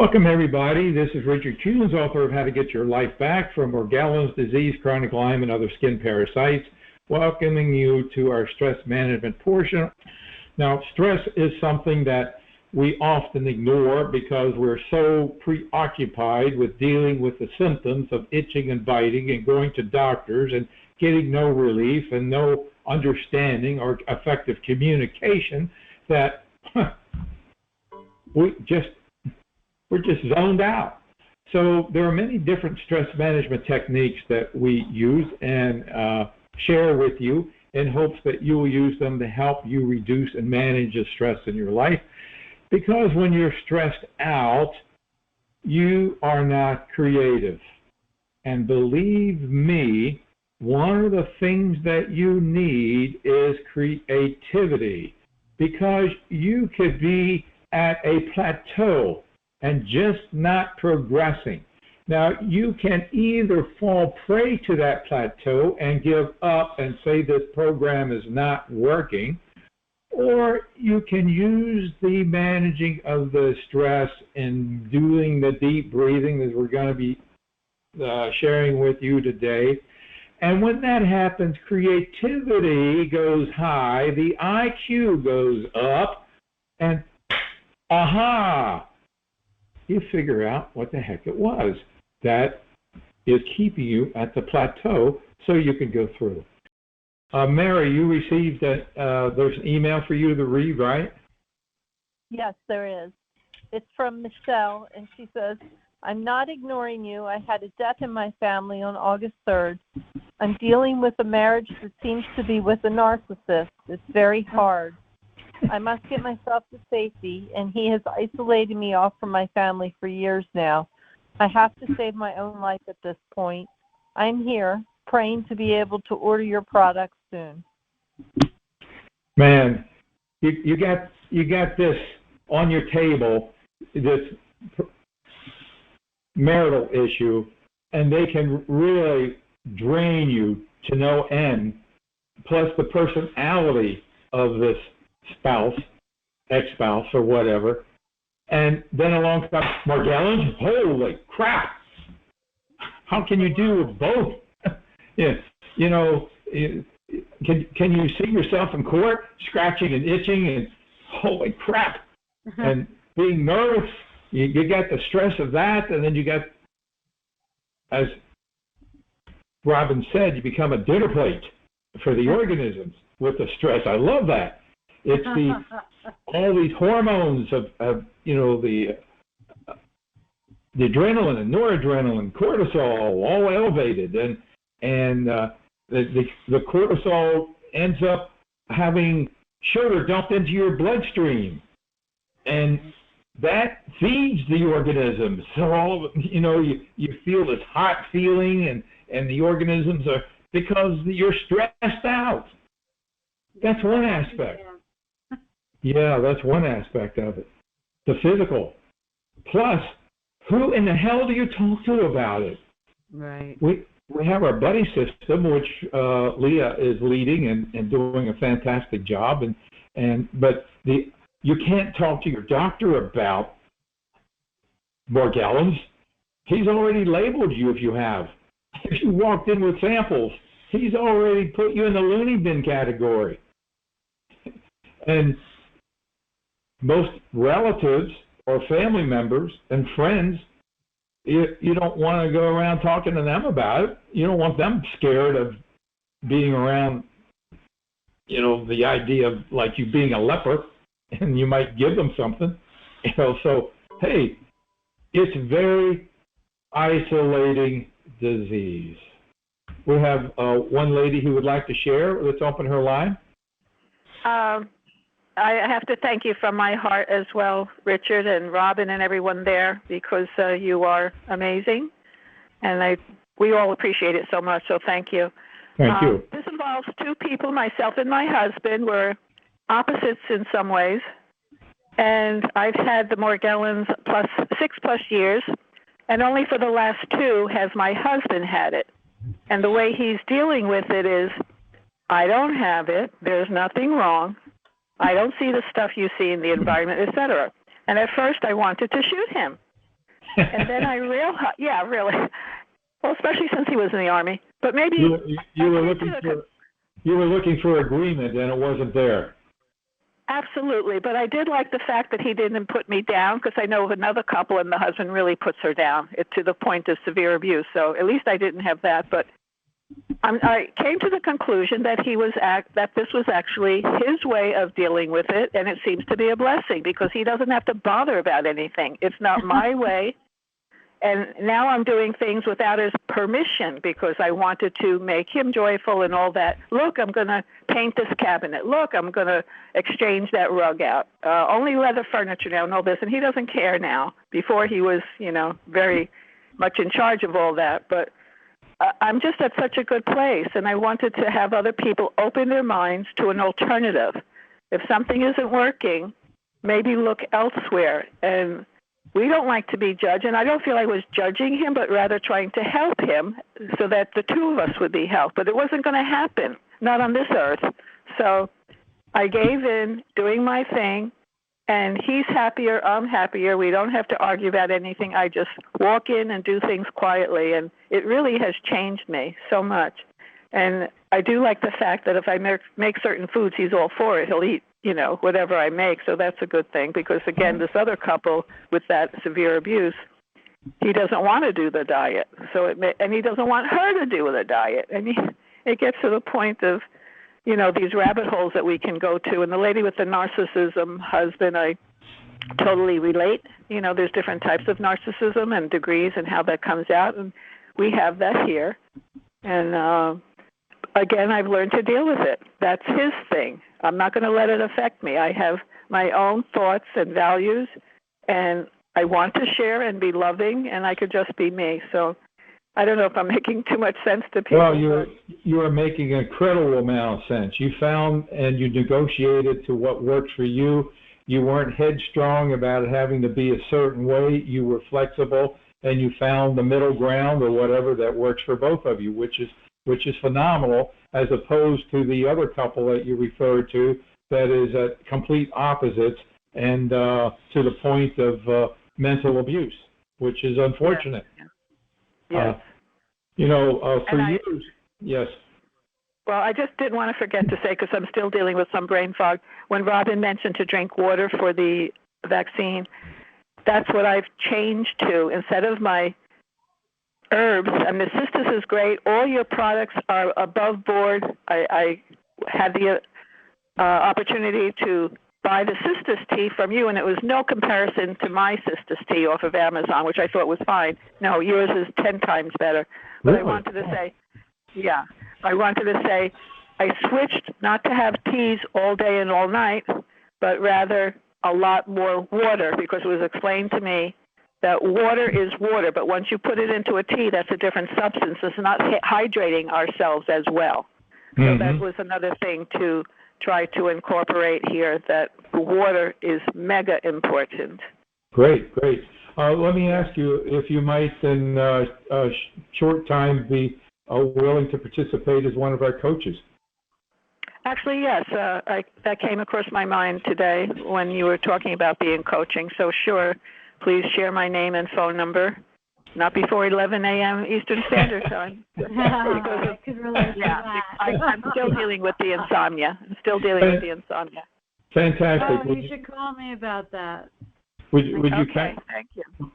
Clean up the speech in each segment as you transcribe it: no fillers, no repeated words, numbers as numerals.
Welcome, everybody. This is Richard Kuhns, author of How to Get Your Life Back from Morgellons disease, chronic Lyme, and other skin parasites, welcoming you to our stress management portion. Now, stress is something that we often ignore because we're so preoccupied with dealing with the symptoms of itching and biting and going to doctors and getting no relief and no understanding or effective communication that we're just zoned out. So there are many different stress management techniques that we use and share with you in hopes that you will use them to help you reduce and manage the stress in your life. Because when you're stressed out, you are not creative. And believe me, one of the things that you need is creativity, because you could be at a plateau and just not progressing. Now, you can either fall prey to that plateau and give up and say this program is not working, or you can use the managing of the stress and doing the deep breathing that we're going to be sharing with you today. And when that happens, creativity goes high, the IQ goes up, and aha! You figure out what the heck it was that is keeping you at the plateau so you can go through. Mary, you received there's an email for you to read, right? Yes, there is. It's from Michelle, and she says, I'm not ignoring you. I had a death in my family on August 3rd. I'm dealing with a marriage that seems to be with a narcissist. It's very hard. I must get myself to safety, and he has isolated me off from my family for years now. I have to save my own life at this point. I'm here, praying to be able to order your products soon. Man, you got this on your table, this marital issue, and they can really drain you to no end, plus the personality of this spouse, ex-spouse, or whatever. And then along comes Morgellons. Holy crap! How can you do both? Yeah, you know, can you see yourself in court scratching and itching and holy crap? And being nervous, you got the stress of that, and then you got, as Robin said, you become a dinner plate for the organisms with the stress. I love that. It's all these hormones of you know, the adrenaline and noradrenaline, cortisol, all elevated, and the cortisol ends up having sugar dumped into your bloodstream, and that feeds the organisms. So all you know, you feel this hot feeling, and the organisms are, because you're stressed out. That's one aspect. Yeah, that's one aspect of it. The physical. Plus, who in the hell do you talk to about it? Right. We have our buddy system, which Leah is leading and doing a fantastic job, but you can't talk to your doctor about Morgellons. He's already labeled you if you have. If you walked in with samples, he's already put you in the loony bin category. And most relatives or family members and friends, you don't want to go around talking to them about it. You don't want them scared of being around, you know, the idea of like you being a leper and you might give them something. You know, so, hey, it's very isolating disease. We have one lady who would like to share. Let's open her line. I have to thank you from my heart as well, Richard and Robin and everyone there, because you are amazing, and we all appreciate it so much, so thank you. Thank you. This involves two people, myself and my husband. We're opposites in some ways, and I've had the Morgellons 6+ years, and only for the last 2 has my husband had it. And the way he's dealing with it is, I don't have it, there's nothing wrong, I don't see the stuff you see in the environment, etc. And at first I wanted to shoot him. And then I realized, yeah, really. Well, especially since he was in the Army. But maybe you were looking for agreement, and it wasn't there. Absolutely, but I did like the fact that he didn't put me down, because I know of another couple and the husband really puts her down to the point of severe abuse. So at least I didn't have that. But I came to the conclusion that that this was actually his way of dealing with it, and it seems to be a blessing because he doesn't have to bother about anything. It's not my way. And now I'm doing things without his permission because I wanted to make him joyful and all that. Look, I'm going to paint this cabinet. Look, I'm going to exchange that rug out. Only leather furniture now and all this. And he doesn't care now. Before he was, very much in charge of all that. But I'm just at such a good place. And I wanted to have other people open their minds to an alternative. If something isn't working, maybe look elsewhere. And we don't like to be judged, and I don't feel I was judging him, but rather trying to help him so that the two of us would be helped. But it wasn't going to happen, not on this earth. So I gave in, doing my thing, and he's happier, I'm happier. We don't have to argue about anything. I just walk in and do things quietly, and it really has changed me so much. And I do like the fact that if I make certain foods, he's all for it. He'll eat whatever I make, so that's a good thing because, again, this other couple with that severe abuse, he doesn't want to do the diet, and he doesn't want her to do the diet, and it gets to the point of, these rabbit holes that we can go to, and the lady with the narcissism husband, I totally relate. There's different types of narcissism and degrees and how that comes out, and we have that here, and again, I've learned to deal with it. That's his thing. I'm not going to let it affect me. I have my own thoughts and values, and I want to share and be loving, and I could just be me. So I don't know if I'm making too much sense to people. Well, you are making an incredible amount of sense. You found and you negotiated to what works for you. You weren't headstrong about it having to be a certain way. You were flexible, and you found the middle ground or whatever that works for both of you, which is phenomenal, as opposed to the other couple that you referred to that is at complete opposites and to the point of mental abuse, which is unfortunate. Yes. For years, yes. Well, I just didn't want to forget to say, because I'm still dealing with some brain fog, when Robin mentioned to drink water for the vaccine, that's what I've changed to. Instead of my herbs, and the Cystis is great. All your products are above board. I had the opportunity to buy the Cystis tea from you, and it was no comparison to my Cystis tea off of Amazon, which I thought was fine. No, yours is 10 times better. But really? I wanted to say, I switched not to have teas all day and all night, but rather a lot more water, because it was explained to me that water is water, but once you put it into a tea, that's a different substance. It's not hydrating ourselves as well. So that was another thing to try to incorporate here, that water is mega important. Great. Let me ask you if you might in a short time be willing to participate as one of our coaches. Actually, yes. That came across my mind today when you were talking about being coaching. So sure. Please share my name and phone number, not before 11 a.m. Eastern Standard Time. I could relate to that. I'm still dealing with the insomnia. Fantastic. Oh, you should call me about that. Would you? Okay, thank you.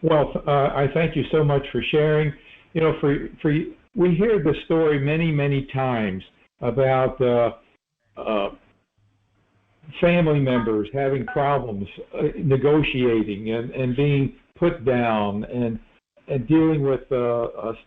Well, I thank you so much for sharing. We hear the story many times about family members having problems negotiating and being put down and dealing with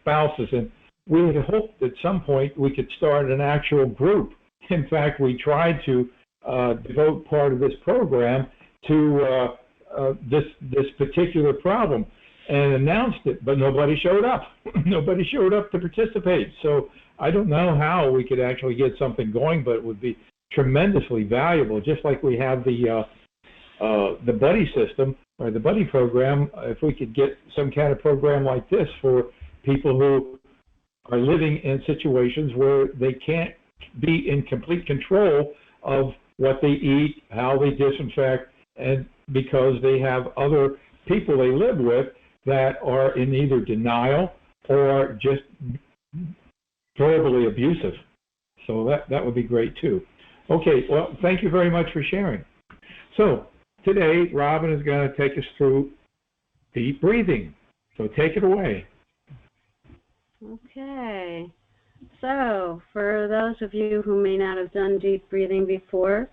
spouses. And we had hoped at some point we could start an actual group. In fact, we tried to devote part of this program to this particular problem and announced it, but nobody showed up. Nobody showed up to participate. So I don't know how we could actually get something going, but it would be tremendously valuable, just like we have the buddy system or the buddy program. If we could get some kind of program like this for people who are living in situations where they can't be in complete control of what they eat, how they disinfect, and because they have other people they live with that are in either denial or just verbally abusive. So that would be great too. Okay, well, thank you very much for sharing. So today, Robin is going to take us through deep breathing. So take it away. Okay. So for those of you who may not have done deep breathing before,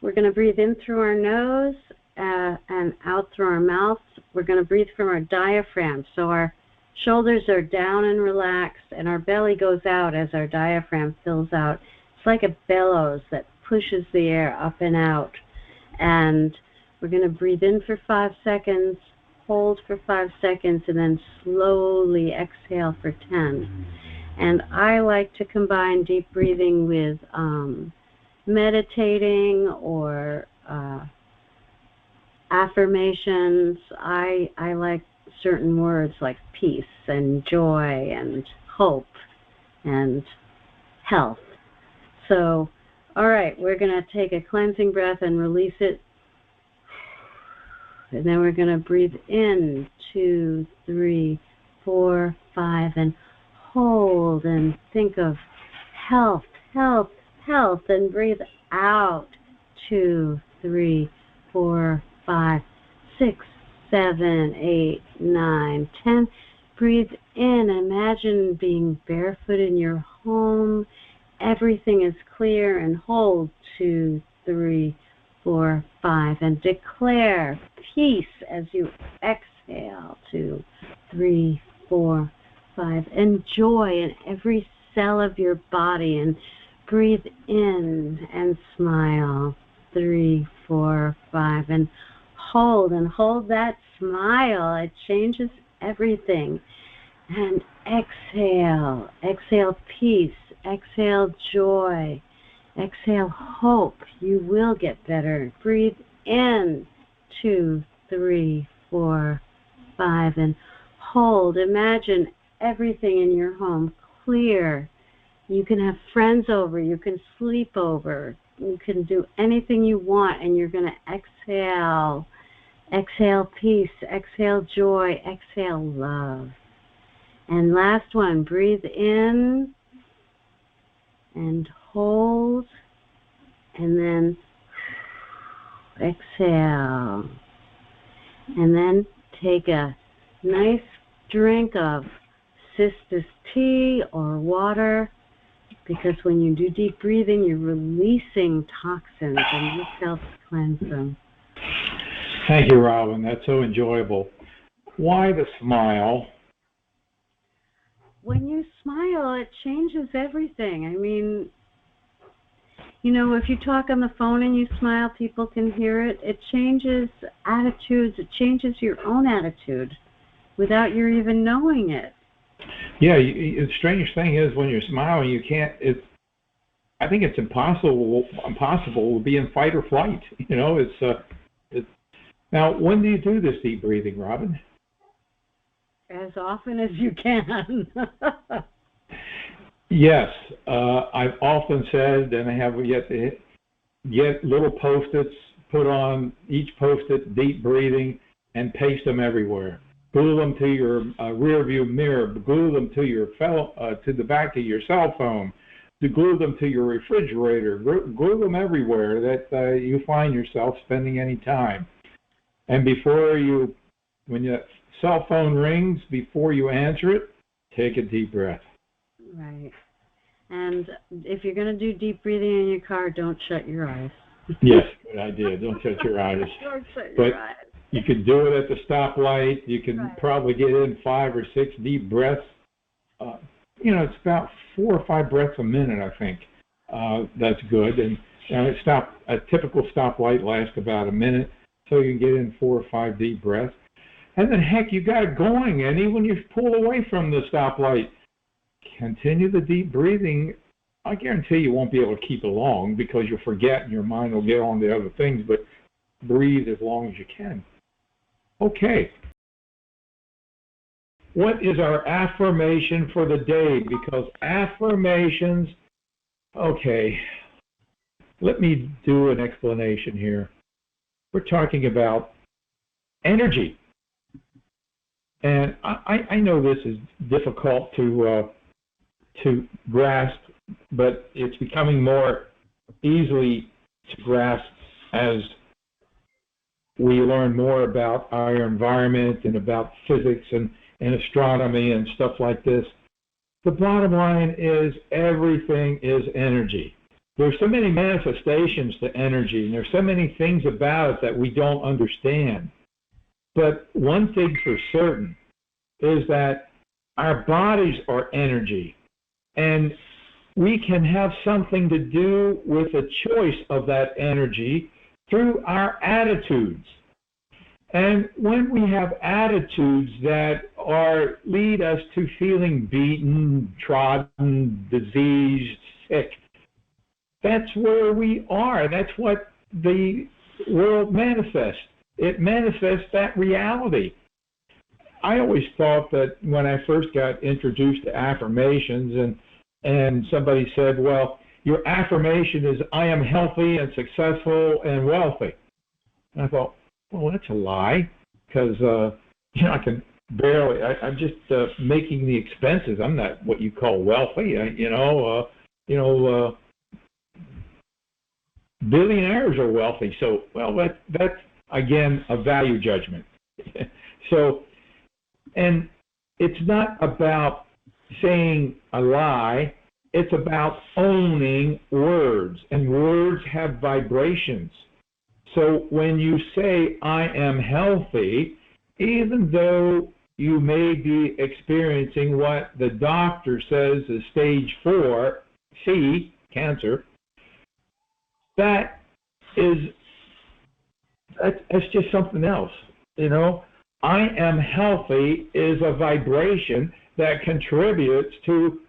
we're going to breathe in through our nose and out through our mouth. We're going to breathe from our diaphragm. So our shoulders are down and relaxed, and our belly goes out as our diaphragm fills out. It's like a bellows that pushes the air up and out. And we're going to breathe in for 5 seconds, hold for 5 seconds, and then slowly exhale for 10. And I like to combine deep breathing with meditating or affirmations. I like certain words like peace and joy and hope and health. So, all right, we're going to take a cleansing breath and release it. And then we're going to breathe in 2, 3, 4, 5, and hold and think of health, health, health, and breathe out 2, 3, 4, 5, 6, 7, 8, 9, 10. Breathe in. Imagine being barefoot in your home. Everything is clear, and hold 2, 3, 4, 5, and declare peace as you exhale 2, 3, 4, 5, and joy in every cell of your body, and breathe in and smile 3, 4, 5, and hold that smile. It changes everything. And exhale peace, exhale joy, exhale hope. You will get better. Breathe in 2, 3, 4, 5, and hold. Imagine everything in your home clear. You can have friends over, you can sleep over, you can do anything you want, and you're going to exhale. Exhale peace, exhale joy, exhale love. And last one, breathe in and hold, and then exhale. And then take a nice drink of Sisters tea or water, because when you do deep breathing, you're releasing toxins and this helps cleanse them. Thank you, Robin. That's so enjoyable. Why the smile? When you smile, it changes everything. I mean, you know, if you talk on the phone and you smile, people can hear it. It changes attitudes. It changes your own attitude without your even knowing it. Yeah, the strange thing is when you're smiling, you can't. I think it's impossible to be in fight or flight. You know, it's. Now, when do you do this deep breathing, Robin? As often as you can. Yes, I've often said, and I have yet to get little Post-its, put on each Post-it deep breathing, and paste them everywhere. Glue them to your rear view mirror. Glue them to your to the back of your cell phone. To glue them to your refrigerator. Glue them everywhere that you find yourself spending any time. And when your cell phone rings, before you answer it, take a deep breath. Right. And if you're going to do deep breathing in your car, don't shut your eyes. Yes, good idea. Don't shut your eyes. Don't shut your eyes. You can do it at the stoplight. You can probably get in 5 or 6 deep breaths. It's about 4 or 5 breaths a minute, I think. That's good. And a typical stoplight lasts about a minute, so you can get in 4 or 5 deep breaths. And then, heck, you got it going. And even when you pull away from the stoplight, continue the deep breathing. I guarantee you won't be able to keep it long because you'll forget and your mind will get on to other things, but breathe as long as you can. Okay. What is our affirmation for the day? Because affirmations, okay, let me do an explanation here. We're talking about energy. And I know this is difficult to grasp, but it's becoming more easily to grasp as we learn more about our environment and about physics and astronomy and stuff like this. The bottom line is everything is energy. There's so many manifestations to energy, and there's so many things about it that we don't understand. But one thing for certain is that our bodies are energy, and we can have something to do with the choice of that energy through our attitudes. And when we have attitudes that lead us to feeling beaten, trodden, diseased, sick, that's where we are. That's what the world manifests. It manifests that reality. I always thought that when I first got introduced to affirmations and somebody said, well, your affirmation is, I am healthy and successful and wealthy. And I thought, well, that's a lie, because, I can barely, I'm just making the expenses. I'm not what you call wealthy, billionaires are wealthy. So, well, that's again, a value judgment. So, and it's not about saying a lie, it's about owning words, and words have vibrations. So when you say, I am healthy, even though you may be experiencing what the doctor says is stage 4C, cancer, that's just something else, I am healthy is a vibration that contributes to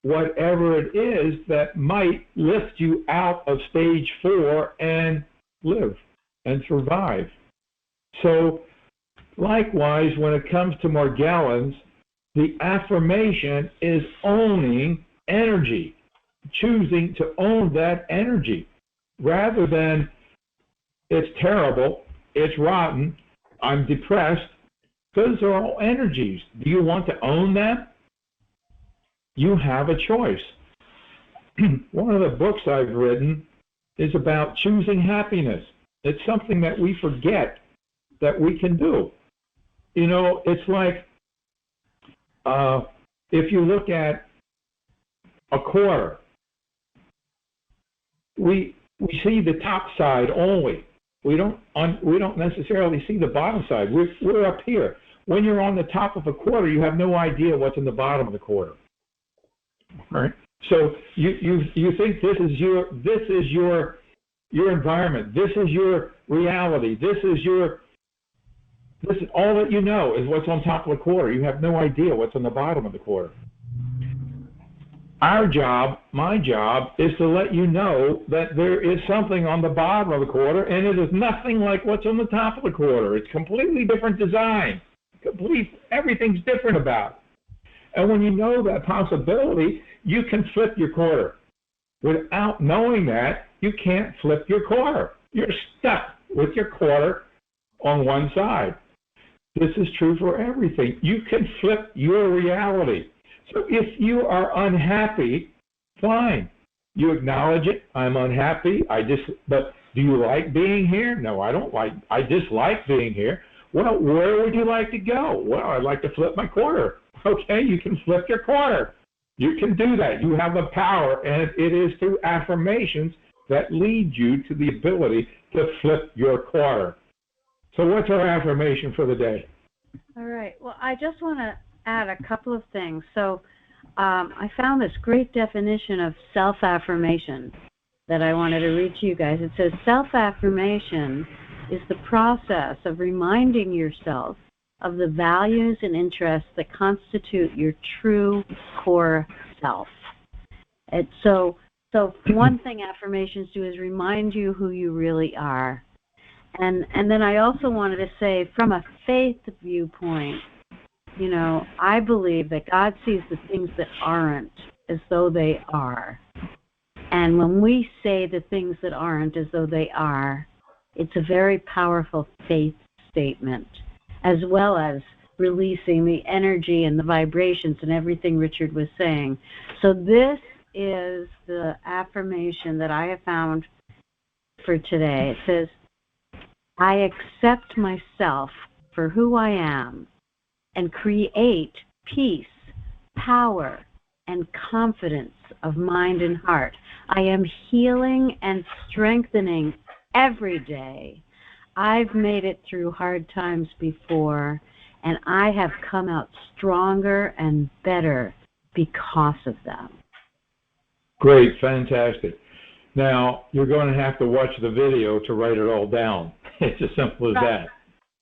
whatever it is that might lift you out of stage 4 and live and survive. So likewise, when it comes to Morgellons, the affirmation is owning energy, choosing to own that energy, rather than it's terrible, it's rotten, I'm depressed. Those are all energies. Do you want to own them? You have a choice. One of the books I've written is about choosing happiness. It's something that we forget that we can do. It's like if you look at a quarter, we see the top side only. We don't necessarily see the bottom side. We're up here. When you're on the top of a quarter, you have no idea what's in the bottom of the quarter. Right? So you think this is your environment. This is your reality. This is all that you know is what's on top of the quarter. You have no idea what's on the bottom of the quarter. Our job, my job, is to let you know that there is something on the bottom of the quarter, and it is nothing like what's on the top of the quarter. It's completely different design. Everything's different about it. And when you know that possibility, you can flip your quarter. Without knowing that, you can't flip your quarter. You're stuck with your quarter on one side. This is true for everything. You can flip your reality. So if you are unhappy, fine. You acknowledge it. I'm unhappy. But do you like being here? No, I don't like. I dislike being here. Well, where would you like to go? Well, I'd like to flip my quarter. Okay, you can flip your quarter. You can do that. You have the power, and it is through affirmations that lead you to the ability to flip your quarter. So what's our affirmation for the day? All right. Well, I just want to add a couple of things. So I found this great definition of self-affirmation that I wanted to read to you guys. It says, self-affirmation is the process of reminding yourself of the values and interests that constitute your true core self. And so one thing affirmations do is remind you who you really are. And then I also wanted to say, from a faith viewpoint, I believe that God sees the things that aren't as though they are. And when we say the things that aren't as though they are, it's a very powerful faith statement, as well as releasing the energy and the vibrations and everything Richard was saying. So this is the affirmation that I have found for today. It says, I accept myself for who I am and create peace, power, and confidence of mind and heart. I am healing and strengthening every day. I've made it through hard times before, and I have come out stronger and better because of them. Great, fantastic. Now, you're going to have to watch the video to write it all down. It's as simple as that.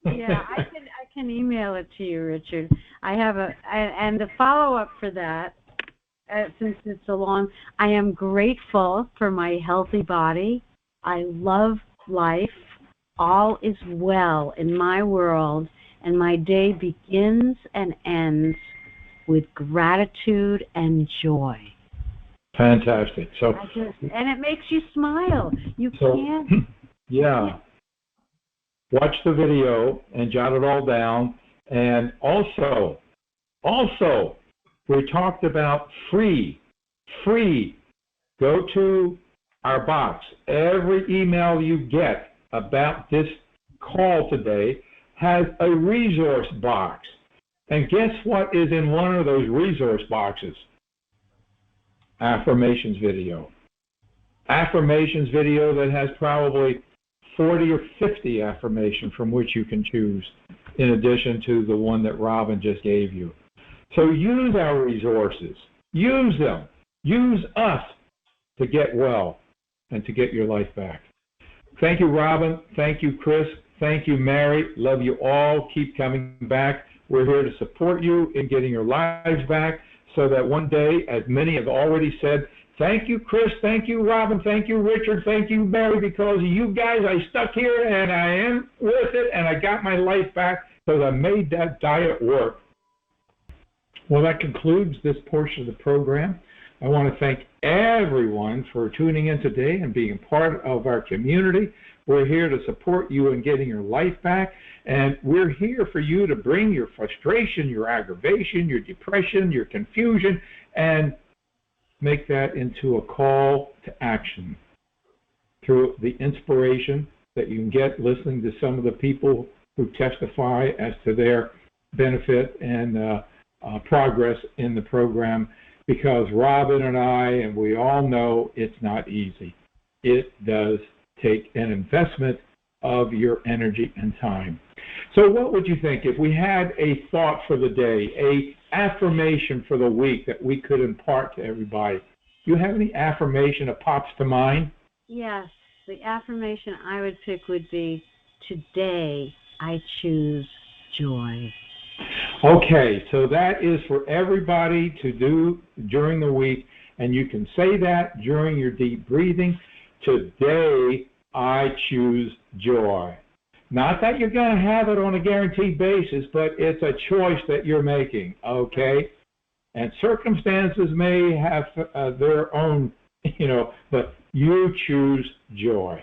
Yeah, I can email it to you, Richard. I have and the follow-up for that, since it's so long, I am grateful for my healthy body. I love life. All is well in my world, and my day begins and ends with gratitude and joy. Fantastic. So, and it makes you smile. You can't. Yeah. Watch the video and jot it all down. And also, we talked about free. Go to our box. Every email you get about this call today has a resource box. And guess what is in one of those resource boxes? Affirmations video. Affirmations video that has probably 40 or 50 affirmations from which you can choose, in addition to the one that Robin just gave you. So use our resources. Use them. Use us to get well and to get your life back. Thank you, Robin. Thank you, Chris. Thank you, Mary. Love you all. Keep coming back. We're here to support you in getting your lives back so that one day, as many have already said, thank you, Chris. Thank you, Robin. Thank you, Richard. Thank you, Mary. Because of you guys, I stuck here and I am with it and I got my life back because I made that diet work. Well, that concludes this portion of the program. I want to thank everyone for tuning in today and being part of our community. We're here to support you in getting your life back, and we're here for you to bring your frustration, your aggravation, your depression, your confusion, and make that into a call to action through the inspiration that you can get listening to some of the people who testify as to their benefit and progress in the program, because Robin and I, and we all know it's not easy. It does take an investment of your energy and time. So what would you think if we had a thought for the day, a affirmation for the week that we could impart to everybody? Do you have any affirmation that pops to mind? Yes, the affirmation I would pick would be, today I choose joy. Okay, so that is for everybody to do during the week, and you can say that during your deep breathing. Today, I choose joy. Not that you're going to have it on a guaranteed basis, but it's a choice that you're making, okay? And circumstances may have their own, but you choose joy.